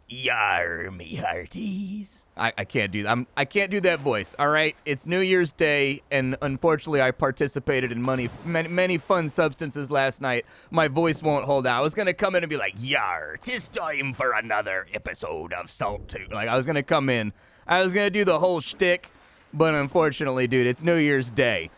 Yar, me hearties. I can't do that. I can't do that voice. All right, it's New Year's Day, and unfortunately, I participated in many fun substances last night. My voice won't hold out. I was gonna come in and be like, "Yar, 'tis time for another episode of Salt 2." Like I was gonna come in, I was gonna do the whole shtick, but unfortunately, dude, it's New Year's Day.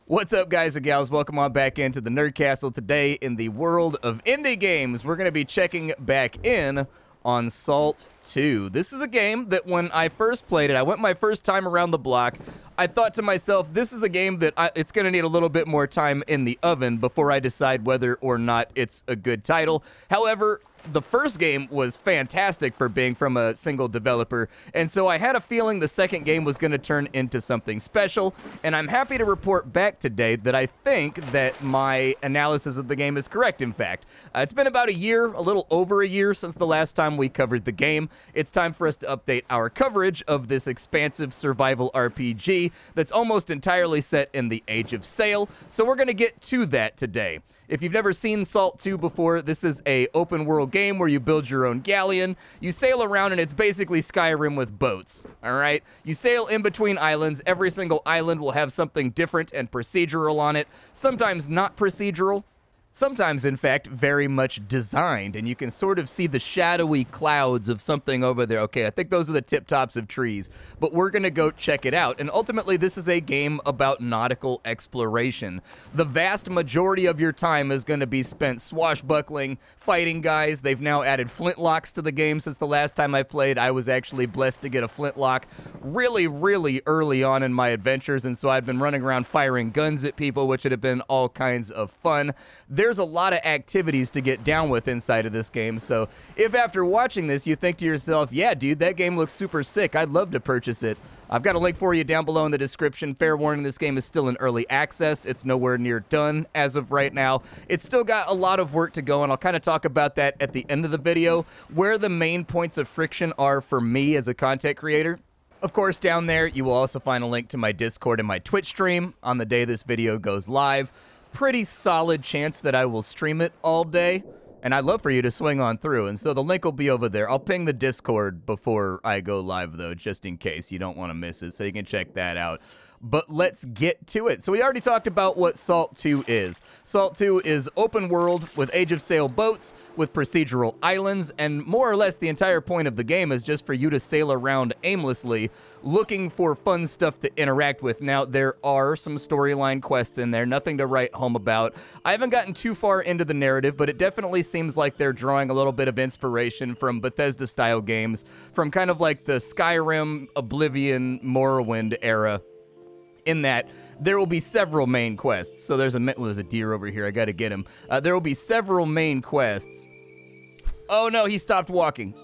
What's up, guys and gals? Welcome on back into the Nerd Castle. Today, in the world of indie games, we're gonna be checking back in on Salt 2. This is a game that when I first played it, I went my first time around the block, I thought to myself, this is a game that it's going to need a little bit more time in the oven before I decide whether or not it's a good title. However, the first game was fantastic for being from a single developer, and so I had a feeling the second game was going to turn into something special, and I'm happy to report back today that I think that my analysis of the game is correct, in fact. It's been about a year, a little over a year, since the last time we covered the game. It's time for us to update our coverage of this expansive survival RPG that's almost entirely set in the Age of Sail, so we're going to get to that today. If you've never seen Salt 2 before, this is a open world game where you build your own galleon, you sail around, and it's basically Skyrim with boats, all right? You sail in between islands. Every single island will have something different and procedural on it, sometimes not procedural, sometimes, in fact, very much designed, and you can sort of see the shadowy clouds of something over there. Okay, I think those are the tip-tops of trees, but we're going to go check it out, and ultimately, this is a game about nautical exploration. The vast majority of your time is going to be spent swashbuckling, fighting guys. They've now added flintlocks to the game since the last time I played. I was actually blessed to get a flintlock really early on in my adventures, and so I've been running around firing guns at people, which would have been all kinds of fun. There's a lot of activities to get down with inside of this game, so if after watching this you think to yourself, yeah, dude, that game looks super sick, I'd love to purchase it, I've got a link for you down below in the description. Fair warning, this game is still in early access. It's nowhere near done as of right now. It's still got a lot of work to go, and I'll kind of talk about that at the end of the video, where the main points of friction are for me as a content creator. Of course, down there, you will also find a link to my Discord and my Twitch stream on the day this video goes live. Pretty solid chance that I will stream it all day, and I'd love for you to swing on through, and so the link will be over there. I'll ping the Discord before I go live, though, just in case you don't want to miss it, so you can check that out. But let's get to it. So we already talked about what Salt 2 is. Salt 2 is open world with Age of Sail boats, with procedural islands, and more or less the entire point of the game is just for you to sail around aimlessly, looking for fun stuff to interact with. Now, there are some storyline quests in there, nothing to write home about. I haven't gotten too far into the narrative, but it definitely seems like they're drawing a little bit of inspiration from Bethesda-style games, from kind of like the Skyrim, Oblivion, Morrowind era, in that there will be several main quests. So there's a deer over here. I gotta get him. There will be several main quests. Oh no, he stopped walking.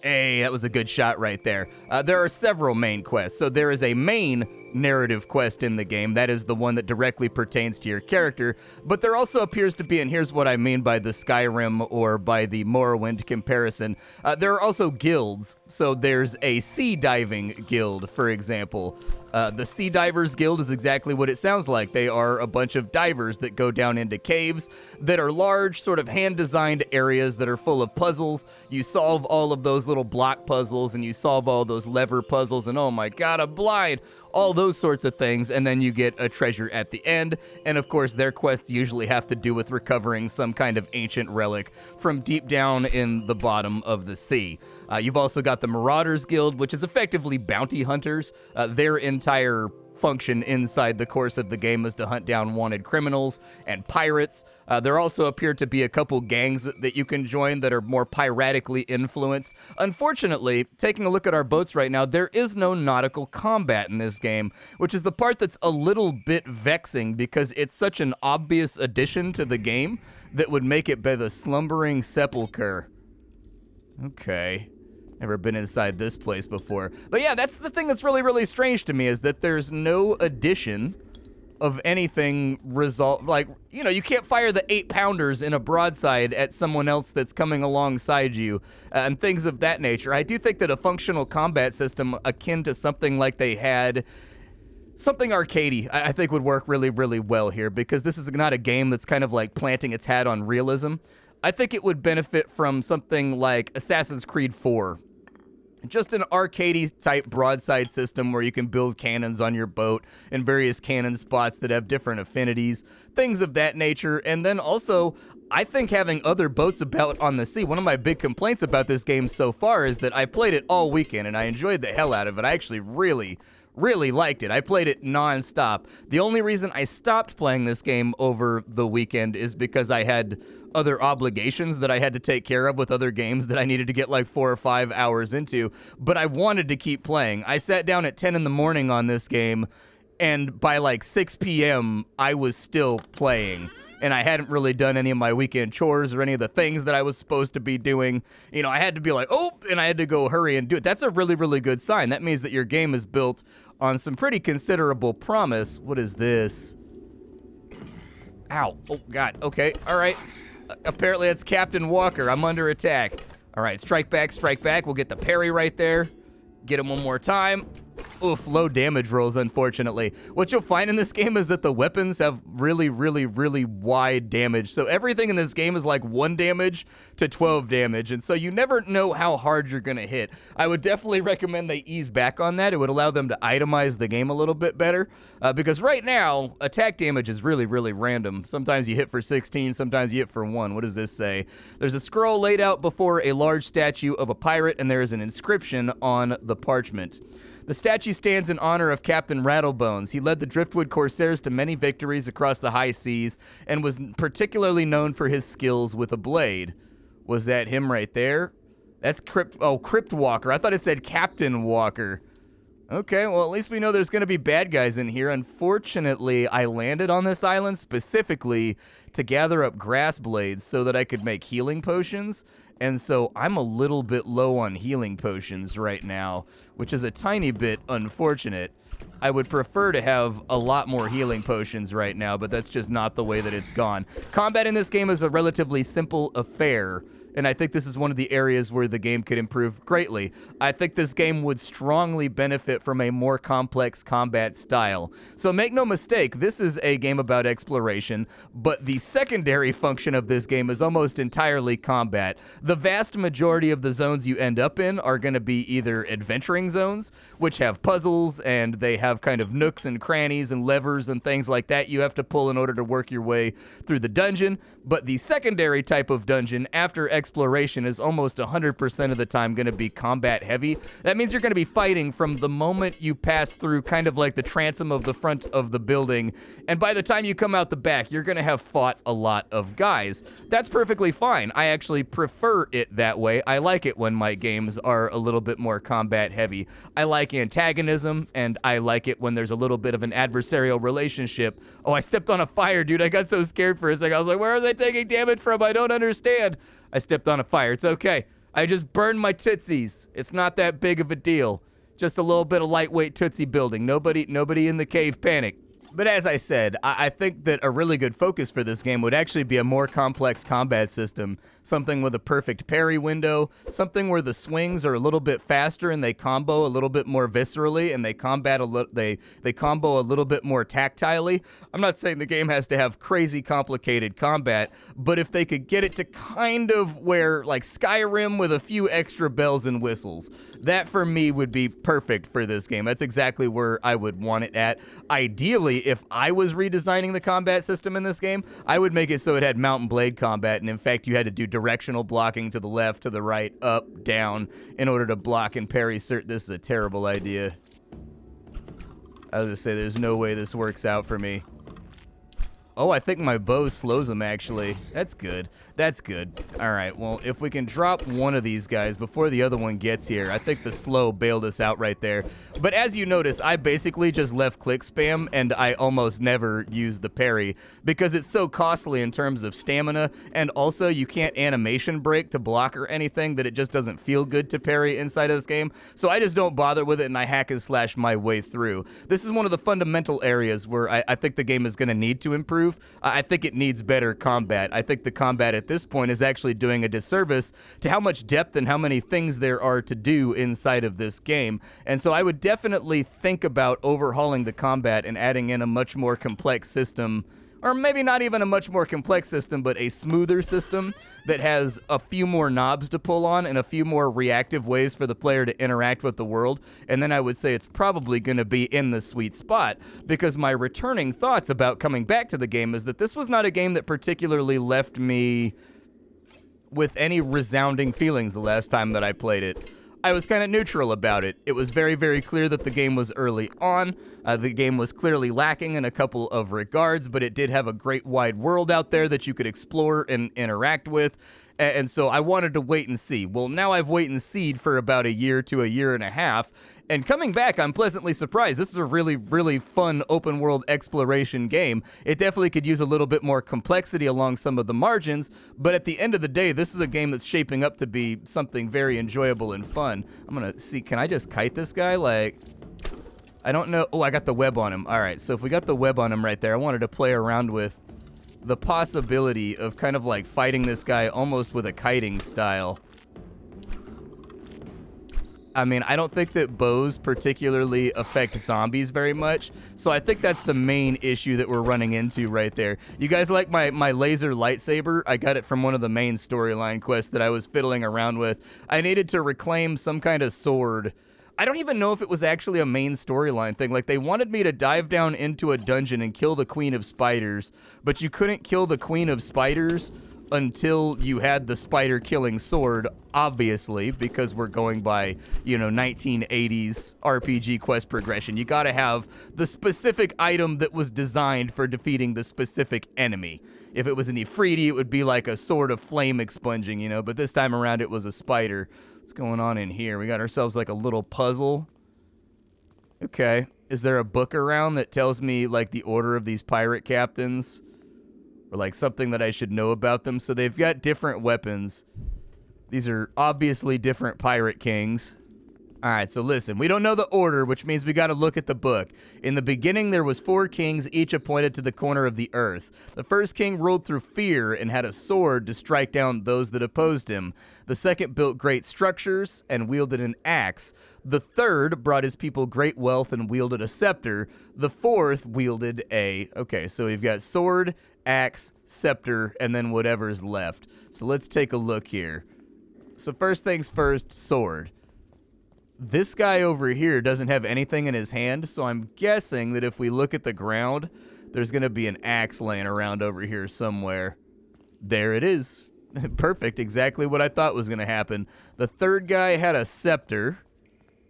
Hey, that was a good shot right there. There are several main quests. So there is a main narrative quest in the game. That is the one that directly pertains to your character. But there also appears to be, and here's what I mean by the Skyrim or by the Morrowind comparison, there are also guilds. So there's a sea diving guild, for example. The Sea Divers Guild is exactly what it sounds like. They are a bunch of divers that go down into caves that are large, sort of hand-designed areas that are full of puzzles. You solve all of those little block puzzles, and you solve all those lever puzzles, and oh my god, I'm blind! All those sorts of things, and then you get a treasure at the end. And of course, their quests usually have to do with recovering some kind of ancient relic from deep down in the bottom of the sea. You've also got the Marauders Guild, which is effectively bounty hunters. Their entire function inside the course of the game is to hunt down wanted criminals and pirates. There also appear to be a couple gangs that you can join that are more piratically influenced. Unfortunately, taking a look at our boats right now, there is no nautical combat in this game, which is the part that's a little bit vexing because it's such an obvious addition to the game that would make it be the slumbering sepulcher. Okay. Never been inside this place before. But yeah, that's the thing that's really strange to me, is that there's no addition of anything like, you know, you can't fire the 8-pounders in a broadside at someone else that's coming alongside you, and things of that nature. I do think that a functional combat system akin to something like they had, something arcadey, I think would work really well here, because this is not a game that's kind of like planting its hat on realism. I think it would benefit from something like Assassin's Creed 4. Just an arcadey type broadside system where you can build cannons on your boat and various cannon spots that have different affinities, things of that nature. And then also, I think having other boats about on the sea, one of my big complaints about this game so far is that I played it all weekend and I enjoyed the hell out of it. I actually really liked it. I played it non-stop. The only reason I stopped playing this game over the weekend is because I had other obligations that I had to take care of with other games that I needed to get like 4 or 5 hours into, but I wanted to keep playing. I sat down at 10 in the morning on this game, and by like 6 p.m., I was still playing. And I hadn't really done any of my weekend chores or any of the things that I was supposed to be doing. You know, I had to be like, oh, and I had to go hurry and do it. That's a really good sign. That means that your game is built on some pretty considerable promise. What is this? Ow. Oh, God. Okay. All right. Apparently it's Captain Walker. I'm under attack. All right. Strike back, strike back. We'll get the parry right there. Get him one more time. Oof, low damage rolls, unfortunately. What you'll find in this game is that the weapons have really wide damage. So everything in this game is like 1 damage to 12 damage, and so you never know how hard you're gonna hit. I would definitely recommend they ease back on that. It would allow them to itemize the game a little bit better, because right now, attack damage is really random. Sometimes you hit for 16, sometimes you hit for 1. What does this say? There's a scroll laid out before a large statue of a pirate, and there is an inscription on the parchment. The statue stands in honor of Captain Rattlebones. He led the Driftwood Corsairs to many victories across the high seas and was particularly known for his skills with a blade. Was that him right there? That's Crypt Walker. I thought it said Captain Walker. Okay, well, at least we know there's going to be bad guys in here. Unfortunately, I landed on this island specifically to gather up grass blades so that I could make healing potions. And so I'm a little bit low on healing potions right now, which is a tiny bit unfortunate. I would prefer to have a lot more healing potions right now, but that's just not the way that it's gone. Combat in this game is a relatively simple affair, and I think this is one of the areas where the game could improve greatly. I think this game would strongly benefit from a more complex combat style. So make no mistake, this is a game about exploration, but the secondary function of this game is almost entirely combat. The vast majority of the zones you end up in are going to be either adventuring zones, which have puzzles, and they have kind of nooks and crannies and levers and things like that you have to pull in order to work your way through the dungeon. But the secondary type of dungeon, after exploration, is almost 100% of the time going to be combat heavy. That means you're going to be fighting from the moment you pass through kind of like the transom of the front of the building, and by the time you come out the back, you're going to have fought a lot of guys. That's perfectly fine. I actually prefer it that way. I like it when my games are a little bit more combat heavy. I like antagonism, and I like it when there's a little bit of an adversarial relationship. Oh, I stepped on a fire, dude. I got so scared for a second. I was like, where was I taking damage from? I don't understand. I stepped on a fire. It's okay. I just burned my tootsies. It's not that big of a deal. Just a little bit of lightweight tootsie building. Nobody in the cave panic. But as I said, I think that a really good focus for this game would actually be a more complex combat system. Something with a perfect parry window, something where the swings are a little bit faster and they combo a little bit more viscerally, and they combo a little bit more tactilely. I'm not saying the game has to have crazy complicated combat, but if they could get it to kind of where, like Skyrim with a few extra bells and whistles, that for me would be perfect for this game. That's exactly where I would want it at. Ideally, if I was redesigning the combat system in this game, I would make it so it had Mount and Blade combat, and in fact, you had to do directional blocking to the left, to the right, up, down, in order to block and parry. This is a terrible idea. I was gonna say, there's no way this works out for me. Oh, I think my bow slows them, actually. That's good. That's good. All right, well, if we can drop one of these guys before the other one gets here, I think the slow bailed us out right there. But as you notice, I basically just left click spam, and I almost never use the parry because it's so costly in terms of stamina, and also you can't animation break to block or anything that it just doesn't feel good to parry inside of this game. So I just don't bother with it, and I hack and slash my way through. This is one of the fundamental areas where I think the game is going to need to improve. I think it needs better combat. I think the combat at this point is actually doing a disservice to how much depth and how many things there are to do inside of this game. And so I would definitely think about overhauling the combat and adding in a much more complex system or maybe not even a much more complex system, but a smoother system that has a few more knobs to pull on and a few more reactive ways for the player to interact with the world, and then I would say it's probably going to be in the sweet spot, because my returning thoughts about coming back to the game is that this was not a game that particularly left me with any resounding feelings the last time that I played it. I was kind of neutral about it. It was very, very clear that the game was early on. The game was clearly lacking in a couple of regards, but it did have a great wide world out there that you could explore and interact with. And so I wanted to wait and see. Well, now I've waited and seed for about a year to a year and a half. And coming back, I'm pleasantly surprised. This is a really, really fun open world exploration game. It definitely could use a little bit more complexity along some of the margins, but at the end of the day, this is a game that's shaping up to be something very enjoyable and fun. I'm gonna see, can I just kite this guy? Like, I don't know. Oh, I got the web on him. All right, so if we got the web on him right there, I wanted to play around with the possibility of kind of like fighting this guy almost with a kiting style. I mean, I don't think that bows particularly affect zombies very much, so I think that's the main issue that we're running into right there. You guys like my laser lightsaber? I got it from one of the main storyline quests that I was fiddling around with. I needed to reclaim some kind of sword. I don't even know if it was actually a main storyline thing. Like, they wanted me to dive down into a dungeon and kill the Queen of Spiders, but you couldn't kill the Queen of Spiders until you had the spider-killing sword, obviously, because we're going by, 1980s RPG quest progression. You gotta have the specific item that was designed for defeating the specific enemy. If it was an Ifriti, it would be like a sword of flame expunging, but this time around it was a spider. What's going on in here? We got ourselves like a little puzzle. Okay. Is there a book around that tells me, like, the order of these pirate captains? Or like something that I should know about them? So they've got different weapons. These are obviously different pirate kings. All right, so listen, we don't know the order, which means we got to look at the book. In the beginning, there was 4 kings, each appointed to the corner of the earth. The first king ruled through fear and had a sword to strike down those that opposed him. The second built great structures and wielded an axe. The third brought his people great wealth and wielded a scepter. The fourth wielded a... Okay, so we've got sword, axe, scepter, and then whatever's left. So let's take a look here. So first things first, sword. This guy over here doesn't have anything in his hand, so I'm guessing that if we look at the ground, there's going to be an axe laying around over here somewhere. There it is. Perfect, exactly what I thought was going to happen. The third guy had a scepter,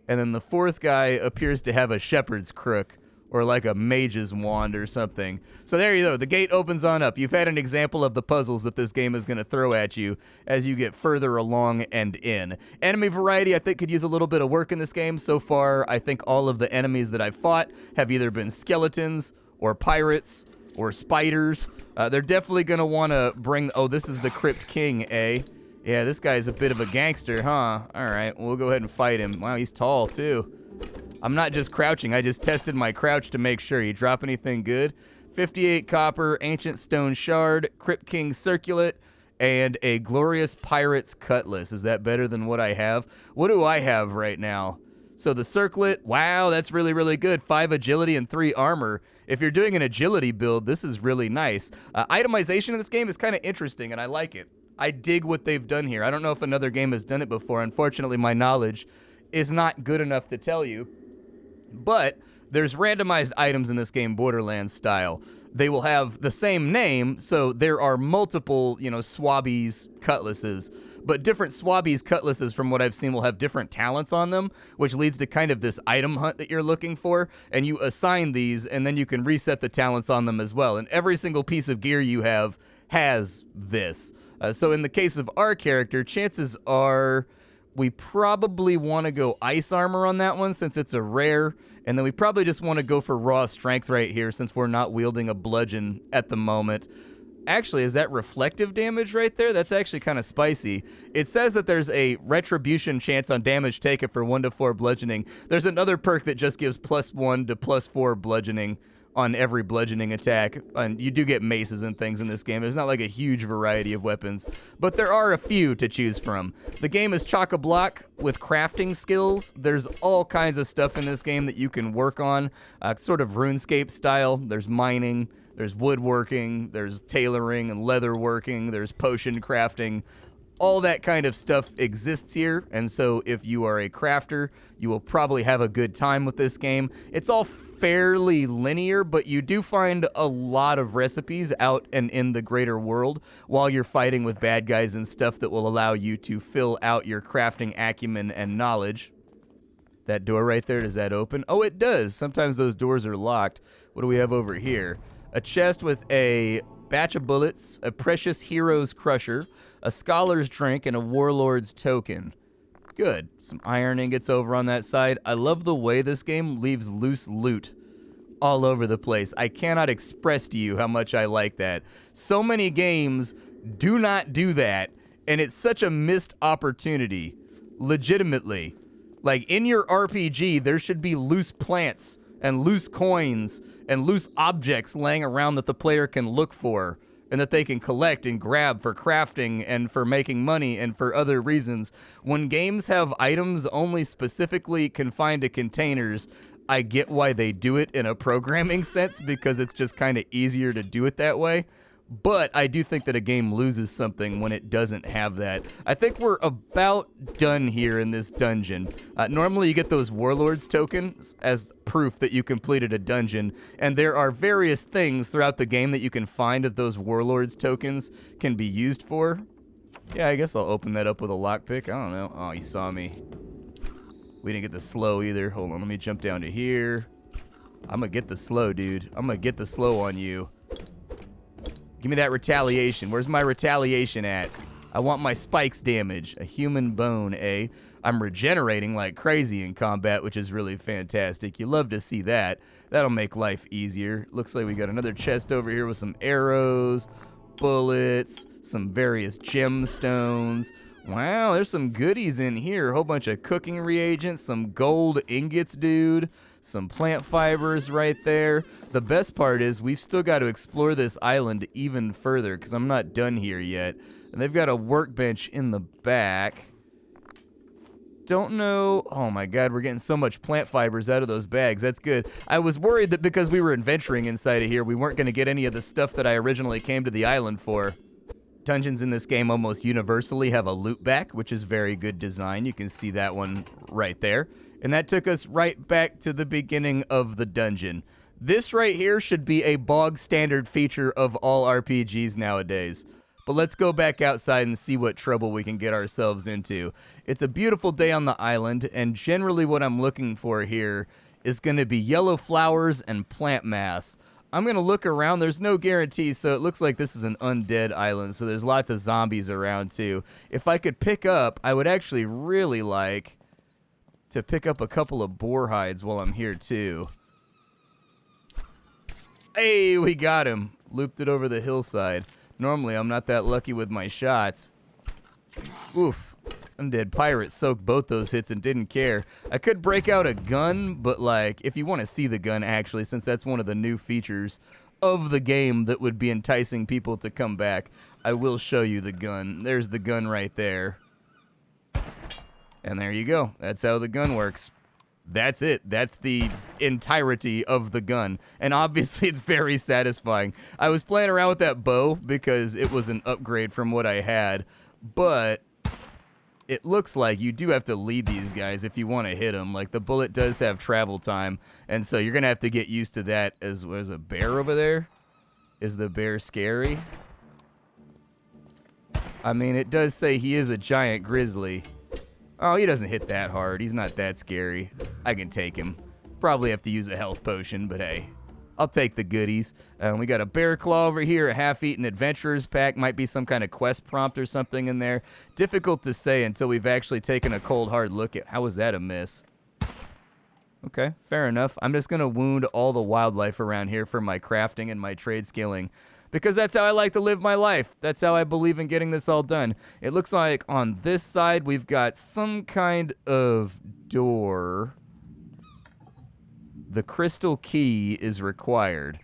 and then the fourth guy appears to have a shepherd's crook, or like a mage's wand or something. So there you go, the gate opens on up. You've had an example of the puzzles that this game is going to throw at you as you get further along and in. Enemy variety, I think, could use a little bit of work in this game. So far, I think all of the enemies that I've fought have either been skeletons, or pirates, or spiders. They're definitely going to want to bring... Oh, this is the Crypt King, eh? Yeah, this guy's a bit of a gangster, huh? All right, we'll go ahead and fight him. Wow, he's tall, too. I'm not just crouching, I just tested my crouch to make sure. You drop anything good? 58 copper, ancient stone shard, Crypt King circlet, and a glorious pirate's cutlass. Is that better than what I have? What do I have right now? So the circlet, wow, that's really, really good. 5 agility and 3 armor. If you're doing an agility build, this is really nice. Itemization in this game is kind of interesting, and I like it. I dig what they've done here. I don't know if another game has done it before. Unfortunately, my knowledge is not good enough to tell you. But there's randomized items in this game, Borderlands style. They will have the same name, so there are multiple, Swabbies cutlasses. But different Swabbies cutlasses, from what I've seen, will have different talents on them, which leads to kind of this item hunt that you're looking for. And you assign these, and then you can reset the talents on them as well. And every single piece of gear you have has this. So in the case of our character, chances are... we probably want to go ice armor on that one since it's a rare, and then we probably just want to go for raw strength right here since we're not wielding a bludgeon at the moment. Actually, is that reflective damage right there? That's actually kind of spicy. It says that there's a retribution chance on damage taken for 1 to 4 bludgeoning. There's another perk that just gives +1 to +4 bludgeoning on every bludgeoning attack, and you do get maces and things in this game. There's not like a huge variety of weapons, but there are a few to choose from. The game is chock-a-block with crafting skills. There's all kinds of stuff in this game that you can work on, sort of RuneScape style. There's mining, There's woodworking, there's tailoring and leatherworking, there's potion crafting. All that kind of stuff exists here, and so if you are a crafter, you will probably have a good time with this game. It's all fairly linear, but you do find a lot of recipes out and in the greater world while you're fighting with bad guys and stuff that will allow you to fill out your crafting acumen and knowledge. That door right there, does that open? Oh, it does. Sometimes those doors are locked. What do we have over here? A chest with a batch of bullets, a precious hero's crusher, a scholar's drink, and a warlord's token. Good. Some iron ingots over on that side. I love the way this game leaves loose loot all over the place. I cannot express to you how much I like that. So many games do not do that, and it's such a missed opportunity. Legitimately. Like, in your RPG, there should be loose plants and loose coins and loose objects laying around that the player can look for and that they can collect and grab for crafting and for making money and for other reasons. When games have items only specifically confined to containers, I get why they do it in a programming sense, because it's just kind of easier to do it that way. But I do think that a game loses something when it doesn't have that. I think we're about done here in this dungeon. Normally you get those warlords tokens as proof that you completed a dungeon, and there are various things throughout the game that you can find that those warlords tokens can be used for. Yeah, I guess I'll open that up with a lockpick. I don't know. Oh, he saw me. We didn't get the slow either. Hold on, let me jump down to here. I'm gonna get the slow, dude. I'm gonna get the slow on you. Give me that retaliation. Where's my retaliation at? I want my spikes damage. A human bone, eh? I'm regenerating like crazy in combat, which is really fantastic. You love to see that. That'll make life easier. Looks like we got another chest over here with some arrows, bullets, some various gemstones. Wow, there's some goodies in here. A whole bunch of cooking reagents, some gold ingots, dude. Some plant fibers right there. The best part is we've still got to explore this island even further because I'm not done here yet. And they've got a workbench in the back. Don't know. Oh my god, we're getting so much plant fibers out of those bags. That's good. I was worried that because we were adventuring inside of here, we weren't going to get any of the stuff that I originally came to the island for. Dungeons in this game almost universally have a loot back, which is very good design. You can see that one right there. And that took us right back to the beginning of the dungeon. This right here should be a bog standard feature of all RPGs nowadays. But let's go back outside and see what trouble we can get ourselves into. It's a beautiful day on the island, and generally what I'm looking for here is going to be yellow flowers and plant mass. I'm going to look around. There's no guarantee, so it looks like this is an undead island, so there's lots of zombies around too. If I could pick up, I would actually really like to pick up a couple of boar hides while I'm here too. Hey, we got him. Looped it over the hillside. Normally, I'm not that lucky with my shots. Oof. Undead pirate soaked both those hits and didn't care. I could break out a gun, but like, if you want to see the gun actually, since that's one of the new features of the game that would be enticing people to come back, I will show you the gun. There's the gun right there. And there you go. That's how the gun works. That's it. That's the entirety of the gun. And obviously it's very satisfying. I was playing around with that bow because it was an upgrade from what I had. But it looks like you do have to lead these guys if you want to hit them. Like, the bullet does have travel time. And so you're going to have to get used to that. As a bear over there? Is the bear scary? I mean, it does say he is a giant grizzly. Oh, he doesn't hit that hard. He's not that scary. I can take him. Probably have to use a health potion, but hey, I'll take the goodies. We got a bear claw over here, a half-eaten adventurer's pack. Might be some kind of quest prompt or something in there. Difficult to say until we've actually taken a cold, hard look at. How was that a miss? Okay, fair enough. I'm just going to wound all the wildlife around here for my crafting and my trade skilling, because that's how I like to live my life. That's how I believe in getting this all done. It looks like on this side we've got some kind of door. The crystal key is required.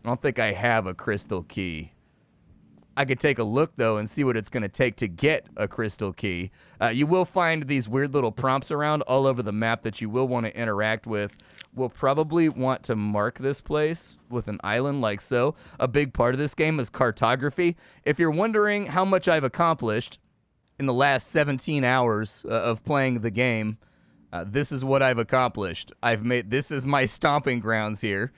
I don't think I have a crystal key. I could take a look, though, and see what it's going to take to get a crystal key. You will find these weird little prompts around all over the map that you will want to interact with. We'll probably want to mark this place with an island like so. A big part of this game is cartography. If you're wondering how much I've accomplished in the last 17 hours of playing the game, this is what I've accomplished. This is my stomping grounds here.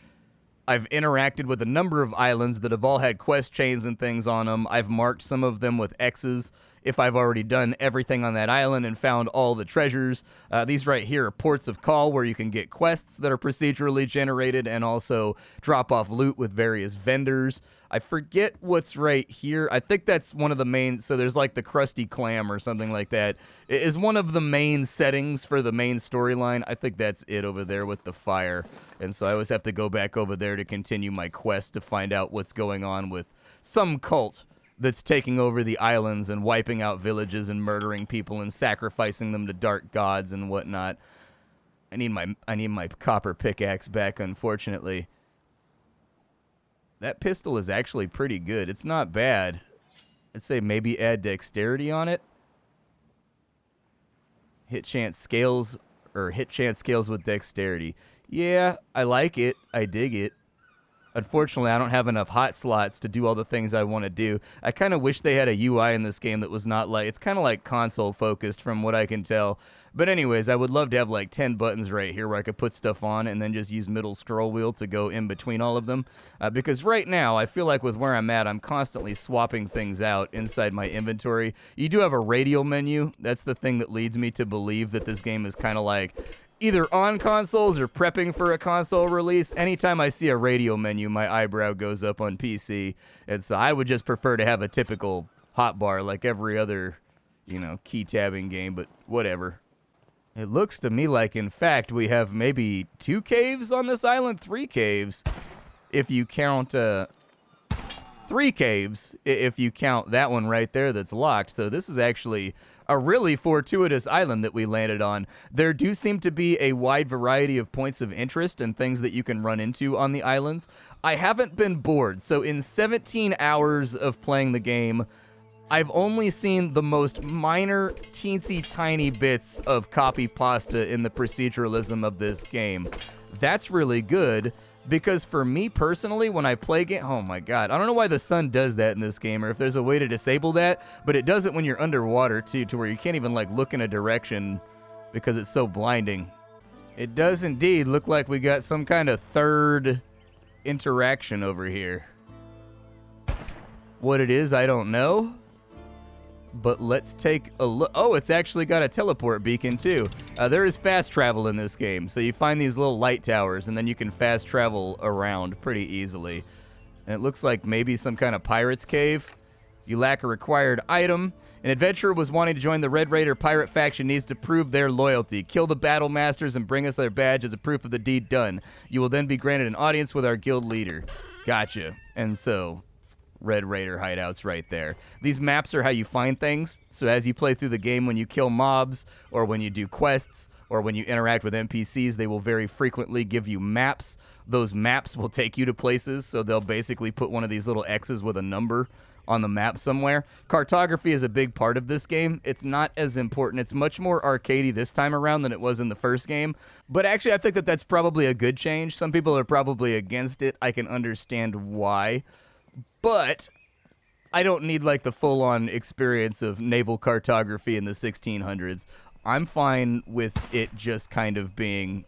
I've interacted with a number of islands that have all had quest chains and things on them. I've marked some of them with X's if I've already done everything on that island and found all the treasures. These right here are ports of call where you can get quests that are procedurally generated and also drop off loot with various vendors. I forget what's right here. I think that's one of the main, so there's like the Krusty Clam or something like that. It is one of the main settings for the main storyline. I think that's it over there with the fire. And so I always have to go back over there to continue my quest to find out what's going on with some cult that's taking over the islands and wiping out villages and murdering people and sacrificing them to dark gods and whatnot. I need my copper pickaxe back, unfortunately. That pistol is actually pretty good. It's not bad. I'd say maybe add dexterity on it. Hit chance scales with dexterity. Yeah, I like it. I dig it. Unfortunately, I don't have enough hot slots to do all the things I want to do. I kind of wish they had a UI in this game that was not like, it's kind of like console focused from what I can tell. But anyways, I would love to have like 10 buttons right here where I could put stuff on and then just use middle scroll wheel to go in between all of them. Because right now, I feel like with where I'm at, I'm constantly swapping things out inside my inventory. You do have a radial menu. That's the thing that leads me to believe that this game is kind of like either on consoles or prepping for a console release. Anytime I see a radio menu, my eyebrow goes up on PC. And so I would just prefer to have a typical hotbar like every other, key tabbing game, but whatever. It looks to me like, in fact, we have maybe 2 caves on this island, 3 caves, if you count 3 caves, if you count that one right there that's locked. So this is actually a really fortuitous island that we landed on. There do seem to be a wide variety of points of interest and things that you can run into on the islands. I haven't been bored, so in 17 hours of playing the game, I've only seen the most minor, teensy tiny bits of copy pasta in the proceduralism of this game. That's really good. Because for me personally, when I play game, oh my god, I don't know why the sun does that in this game, or if there's a way to disable that, but it does it when you're underwater too, to where you can't even like look in a direction because it's so blinding. It does indeed look like we got some kind of third interaction over here. What it is, I don't know. But let's take a look. Oh, it's actually got a teleport beacon too. There is fast travel in this game. So you find these little light towers and then you can fast travel around pretty easily. And it looks like maybe some kind of pirate's cave. You lack a required item. An adventurer was wanting to join the Red Raider pirate faction needs to prove their loyalty. Kill the battle masters and bring us their badge as a proof of the deed done. You will then be granted an audience with our guild leader. Gotcha. And so Red Raider hideouts right there. These maps are how you find things. So as you play through the game, when you kill mobs or when you do quests or when you interact with NPCs, they will very frequently give you maps. Those maps will take you to places. So they'll basically put one of these little X's with a number on the map somewhere. Cartography is a big part of this game. It's not as important. It's much more arcadey this time around than it was in the first game. But actually, I think that that's probably a good change. Some people are probably against it. I can understand why. But I don't need like the full-on experience of naval cartography in the 1600s. I'm fine with it just kind of being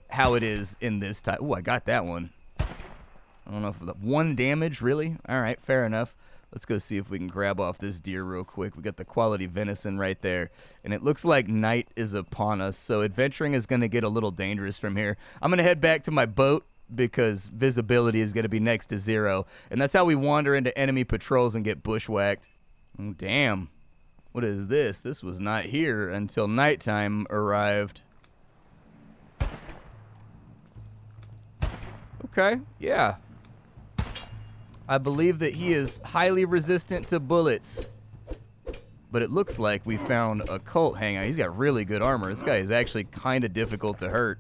how it is in this time. Ooh, I got that one. I don't know if 1 damage, really? All right, fair enough. Let's go see if we can grab off this deer real quick. We got the quality venison right there. And it looks like night is upon us, so adventuring is going to get a little dangerous from here. I'm going to head back to my boat, because visibility is going to be next to 0. And that's how we wander into enemy patrols and get bushwhacked. Oh, damn. What is this? This was not here until nighttime arrived. Okay, yeah. I believe that he is highly resistant to bullets. But it looks like we found a cult hangout. He's got really good armor. This guy is actually kind of difficult to hurt.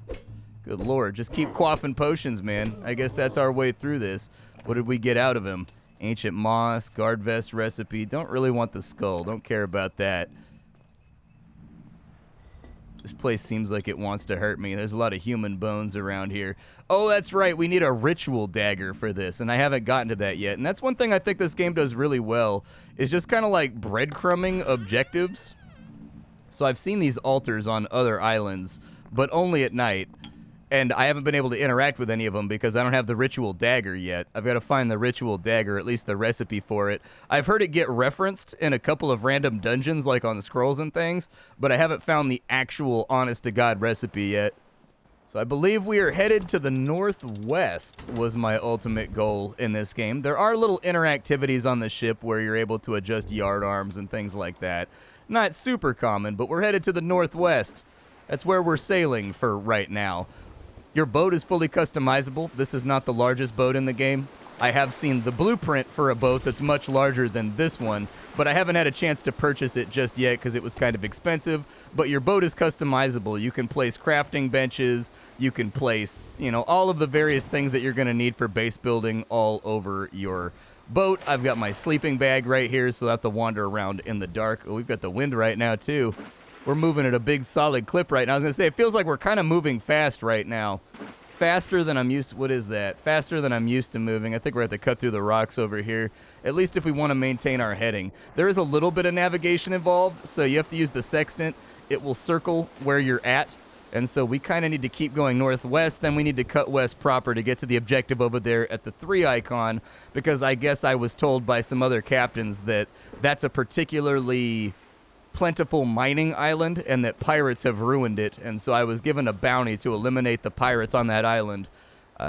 Good lord, just keep quaffing potions, man. I guess that's our way through this. What did we get out of him? Ancient moss, guard vest recipe. Don't really want the skull. Don't care about that. This place seems like it wants to hurt me. There's a lot of human bones around here. Oh, that's right. We need a ritual dagger for this, and I haven't gotten to that yet. And that's one thing I think this game does really well, is just kind of like breadcrumbing objectives. So I've seen these altars on other islands, but only at night. And I haven't been able to interact with any of them because I don't have the ritual dagger yet. I've got to find the ritual dagger, at least the recipe for it. I've heard it get referenced in a couple of random dungeons, like on scrolls and things, but I haven't found the actual honest-to-God recipe yet. So I believe we are headed to the northwest was my ultimate goal in this game. There are little interactivities on the ship where you're able to adjust yard arms and things like that. Not super common, but we're headed to the northwest. That's where we're sailing for right now. Your boat is fully customizable. This is not the largest boat in the game. I have seen the blueprint for a boat that's much larger than this one, but I haven't had a chance to purchase it just yet because it was kind of expensive. But your boat is customizable. You can place crafting benches. You can place, all of the various things that you're going to need for base building all over your boat. I've got my sleeping bag right here so I have to wander around in the dark. Oh, we've got the wind right now, too. We're moving at a big solid clip right now. I was going to say, it feels like we're kind of moving fast right now. Faster than I'm used to. What is that? Faster than I'm used to moving. I think we're going to have to cut through the rocks over here, at least if we want to maintain our heading. There is a little bit of navigation involved, so you have to use the sextant. It will circle where you're at, and so we kind of need to keep going northwest. Then we need to cut west proper to get to the objective over there at the 3 icon, because I guess I was told by some other captains that that's a particularly plentiful mining island and that pirates have ruined it, and so I was given a bounty to eliminate the pirates on that island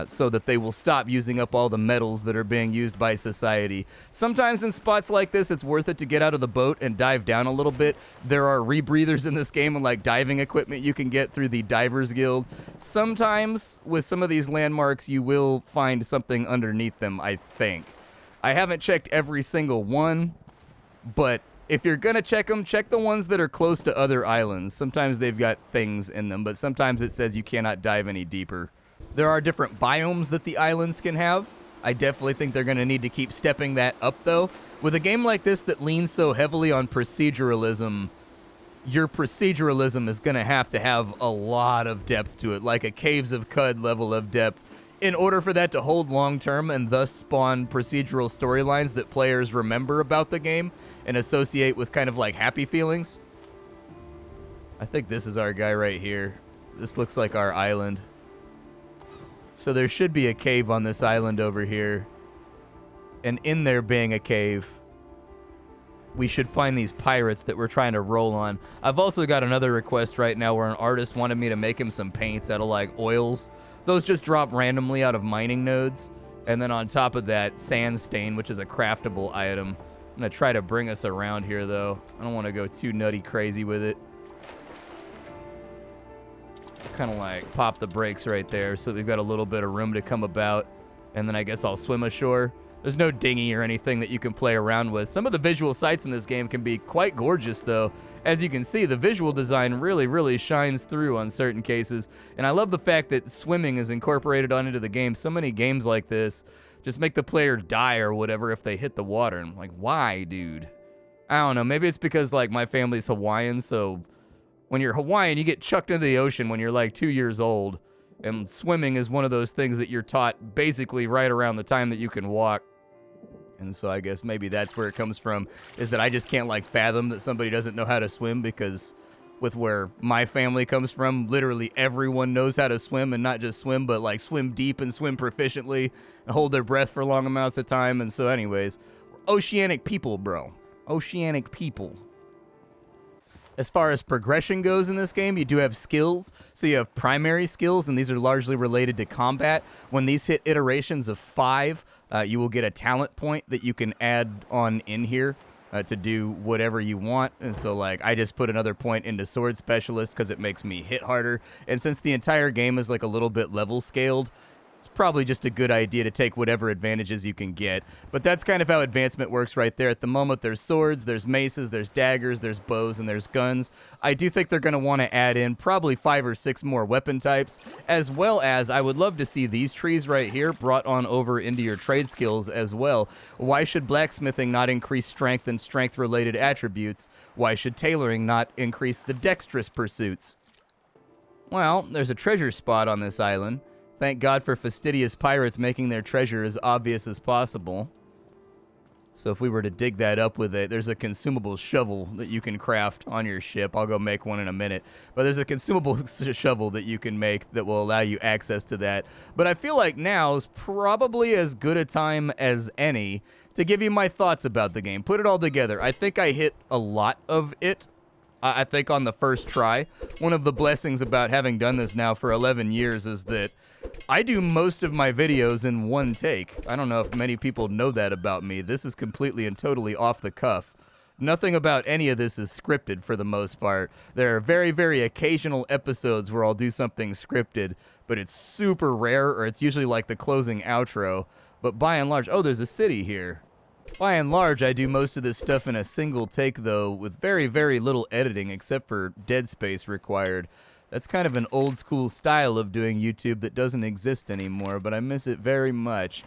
so that they will stop using up all the metals that are being used by society. Sometimes in spots like this it's worth it to get out of the boat and dive down a little bit. There are rebreathers in this game and like diving equipment you can get through the Divers Guild. Sometimes with some of these landmarks you will find something underneath them, I think. I haven't checked every single one, but if you're going to check them, check the ones that are close to other islands. Sometimes they've got things in them, but sometimes it says you cannot dive any deeper. There are different biomes that the islands can have. I definitely think they're going to need to keep stepping that up, though. With a game like this that leans so heavily on proceduralism, your proceduralism is going to have a lot of depth to it, like a Caves of Cud level of depth, in order for that to hold long-term and thus spawn procedural storylines that players remember about the game and associate with kind of like happy feelings. I think this is our guy right here. This looks like our island. So there should be a cave on this island over here. And in there being a cave, we should find these pirates that we're trying to roll on. I've also got another request right now where an artist wanted me to make him some paints out of like oils. Those just drop randomly out of mining nodes. And then on top of that, sand stain, which is a craftable item. I'm going to try to bring us around here, though. I don't want to go too nutty crazy with it. Kind of like pop the brakes right there so we've got a little bit of room to come about. And then I guess I'll swim ashore. There's no dinghy or anything that you can play around with. Some of the visual sights in this game can be quite gorgeous, though. As you can see, the visual design really, really shines through on certain cases. And I love the fact that swimming is incorporated onto the game. So many games like this just make the player die or whatever if they hit the water. And I'm like, why, dude? I don't know. Maybe it's because, like, my family's Hawaiian, so when you're Hawaiian, you get chucked into the ocean when you're, like, 2 years old. And swimming is one of those things that you're taught basically right around the time that you can walk. And so I guess maybe that's where it comes from, is that I just can't, like, fathom that somebody doesn't know how to swim, because with where my family comes from, literally everyone knows how to swim, and not just swim, but, like, swim deep and swim proficiently and hold their breath for long amounts of time. And so anyways, we're oceanic people, bro. Oceanic people. As far as progression goes in this game, you do have skills. So you have primary skills, and these are largely related to combat. When these hit iterations of 5, you will get a talent point that you can add on in here to do whatever you want. And so, like, I just put another point into Sword Specialist because it makes me hit harder. And since the entire game is, like, a little bit level scaled, it's probably just a good idea to take whatever advantages you can get. But that's kind of how advancement works right there. At the moment, there's swords, there's maces, there's daggers, there's bows, and there's guns. I do think they're going to want to add in probably 5 or 6 more weapon types, as well as I would love to see these trees right here brought on over into your trade skills as well. Why should blacksmithing not increase strength and strength-related attributes? Why should tailoring not increase the dexterous pursuits? Well, there's a treasure spot on this island. Thank God for fastidious pirates making their treasure as obvious as possible. So if we were to dig that up with it, there's a consumable shovel that you can craft on your ship. I'll go make one in a minute. But there's a consumable shovel that you can make that will allow you access to that. But I feel like now's probably as good a time as any to give you my thoughts about the game. Put it all together. I think I hit a lot of it. I think on the first try. One of the blessings about having done this now for 11 years is that I do most of my videos in one take. I don't know if many people know that about me. This is completely and totally off the cuff. Nothing about any of this is scripted for the most part. There are very, very occasional episodes where I'll do something scripted, but it's super rare, or it's usually like the closing outro. But by and large, oh, there's a city here. By and large, I do most of this stuff in a single take, though, with very, very little editing, except for dead space required. That's kind of an old school style of doing YouTube that doesn't exist anymore, but I miss it very much.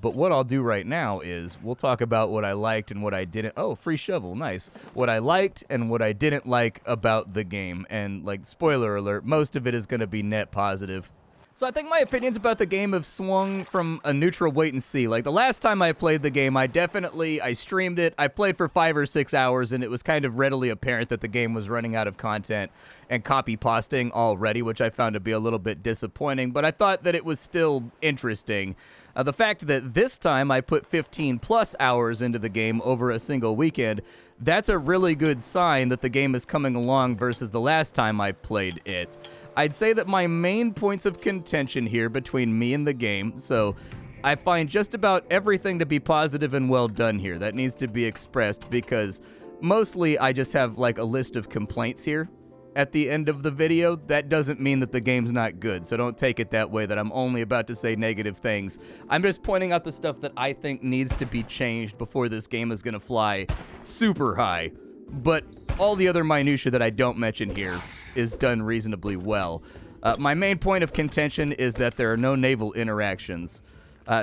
But what I'll do right now is we'll talk about what I liked and what I didn't. Oh, free shovel, nice. What I liked and what I didn't like about the game. And, like, spoiler alert, most of it is going to be net positive. So I think my opinions about the game have swung from a neutral wait and see. Like, the last time I played the game, I streamed it, I played for 5 or 6 hours, and it was kind of readily apparent that the game was running out of content and copy-pasting already, which I found to be a little bit disappointing, but I thought that it was still interesting. The fact that this time I put 15-plus hours into the game over a single weekend, that's a really good sign that the game is coming along versus the last time I played it. I'd say that my main points of contention here between me and the game, so I find just about everything to be positive and well done here. That needs to be expressed because mostly I just have like a list of complaints here at the end of the video. That doesn't mean that the game's not good, so don't take it that way that I'm only about to say negative things. I'm just pointing out the stuff that I think needs to be changed before this game is going to fly super high. But all the other minutia that I don't mention here is done reasonably well. My main point of contention is that there are no naval interactions.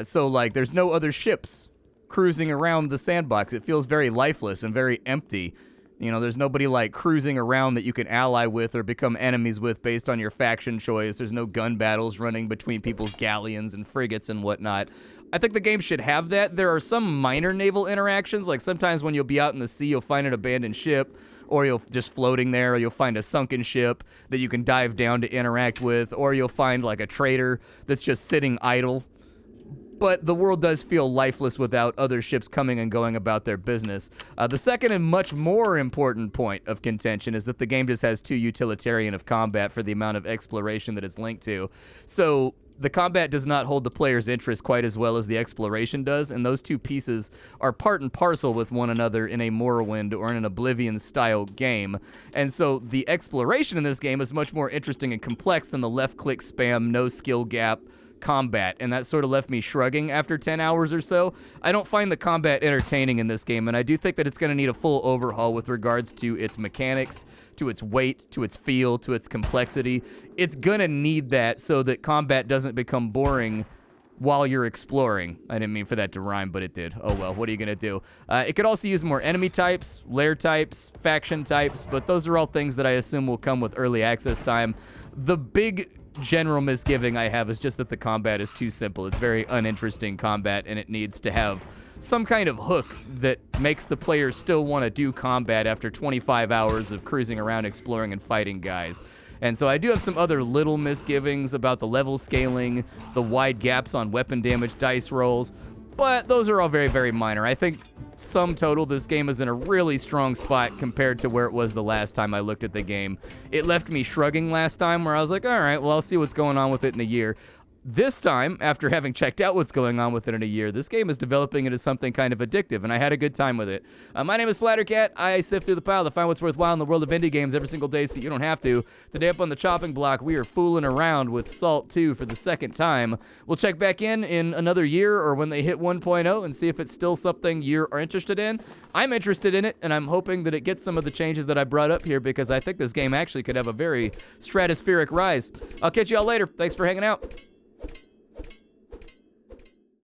So, like, there's no other ships cruising around the sandbox. It feels very lifeless and very empty. You know, there's nobody, like, cruising around that you can ally with or become enemies with based on your faction choice. There's no gun battles running between people's galleons and frigates and whatnot. I think the game should have that. There are some minor naval interactions, like sometimes when you'll be out in the sea, you'll find an abandoned ship, or you'll just floating there, or you'll find a sunken ship that you can dive down to interact with, or you'll find like a trader that's just sitting idle. But the world does feel lifeless without other ships coming and going about their business. The second and much more important point of contention is that the game just has too utilitarian of combat for the amount of exploration that it's linked to. So the combat does not hold the player's interest quite as well as the exploration does, and those two pieces are part and parcel with one another in a Morrowind or in an Oblivion-style game. And so the exploration in this game is much more interesting and complex than the left-click spam, no-skill gap combat, and that sort of left me shrugging after 10 hours or so. I don't find the combat entertaining in this game, and I do think that it's going to need a full overhaul with regards to its mechanics, to its weight, to its feel, to its complexity. It's going to need that so that combat doesn't become boring while you're exploring. I didn't mean for that to rhyme, but it did. Oh well, what are you going to do? It could also use more enemy types, lair types, faction types, but those are all things that I assume will come with early access time. The big general misgiving I have is just that the combat is too simple. It's very uninteresting combat, and it needs to have some kind of hook that makes the player still want to do combat after 25 hours of cruising around exploring and fighting guys. And so I do have some other little misgivings about the level scaling, the wide gaps on weapon damage dice rolls, but those are all very, very minor. I think sum total, this game is in a really strong spot compared to where it was the last time I looked at the game. It left me shrugging last time where I was like, all right, well, I'll see what's going on with it in a year. this time, after having checked out what's going on with it in a year, this game is developing into something kind of addictive, and I had a good time with it. My name is Splattercat. I sift through the pile to find what's worthwhile in the world of indie games every single day so you don't have to. Today up on the chopping block, we are fooling around with Salt 2 for the second time. We'll check back in another year or when they hit 1.0 and see if it's still something you are interested in. I'm interested in it, and I'm hoping that it gets some of the changes that I brought up here because I think this game actually could have a very stratospheric rise. I'll catch you all later. Thanks for hanging out.